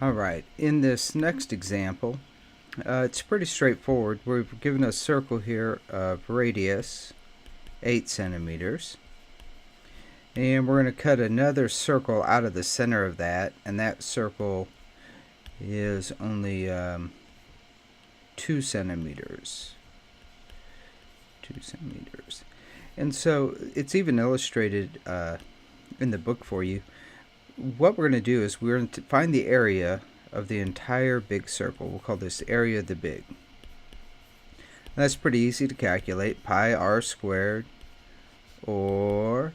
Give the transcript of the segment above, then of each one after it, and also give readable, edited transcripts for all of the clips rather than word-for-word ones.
Alright, in this next example, it's pretty straightforward. We've given a circle here of radius 8 centimeters, and we're going to cut another circle out of the center of that, and that circle is only 2 centimeters. 2 centimeters. And so it's even illustrated in the book for you. What we're going to do is we're going to find the area of the entire big circle. We'll call this area of the big. That's pretty easy to calculate. Pi r squared, or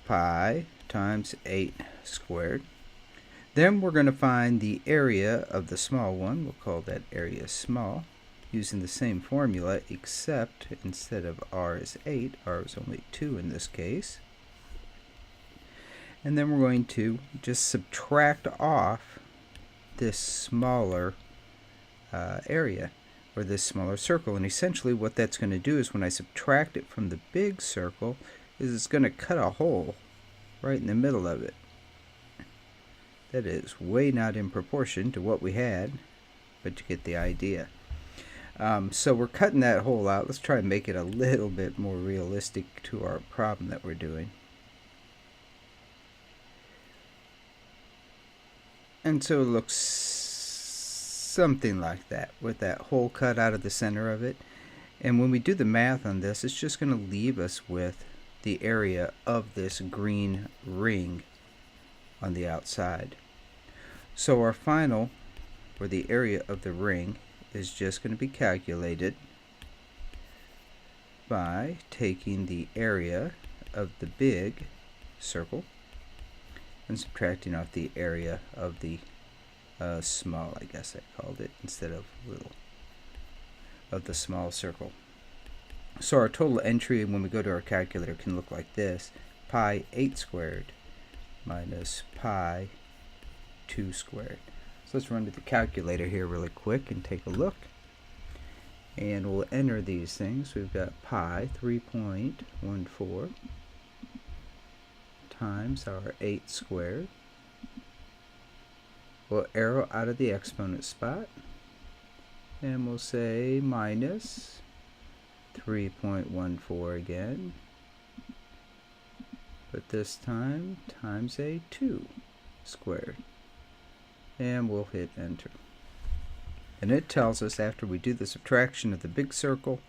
pi times 8 squared. Then we're going to find the area of the small one. We'll call that area small, using the same formula, except instead of r is 8, r is only 2 in this case. And then we're going to just subtract off this smaller area, or this smaller circle. And essentially what that's going to do is when I subtract it from the big circle, is it's going to cut a hole right in the middle of it. That is way not in proportion to what we had, but you get the idea. So we're cutting that hole out. Let's try and make it a little bit more realistic to our problem that we're doing. And so it looks something like that, with that hole cut out of the center of it. And when we do the math on this, it's just going to leave us with the area of this green ring on the outside. So our final, or the area of the ring, is just going to be calculated by taking the area of the big circle and subtracting off the area of the small, I guess I called it, instead of little, of the small circle. So our total entry when we go to our calculator can look like this: pi 8 squared minus pi 2 squared. So let's run to the calculator here really quick and take a look. And we'll enter these things. We've got pi 3.14 times our 8 squared. We'll arrow out of the exponent spot, and we'll say minus 3.14 again, but this time times a 2 squared, and we'll hit enter. And it tells us after we do the subtraction of the big circle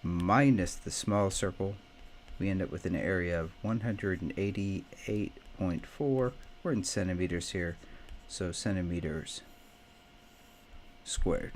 minus the small circle, we end up with an area of 188.4. We're in centimeters here, so centimeters squared.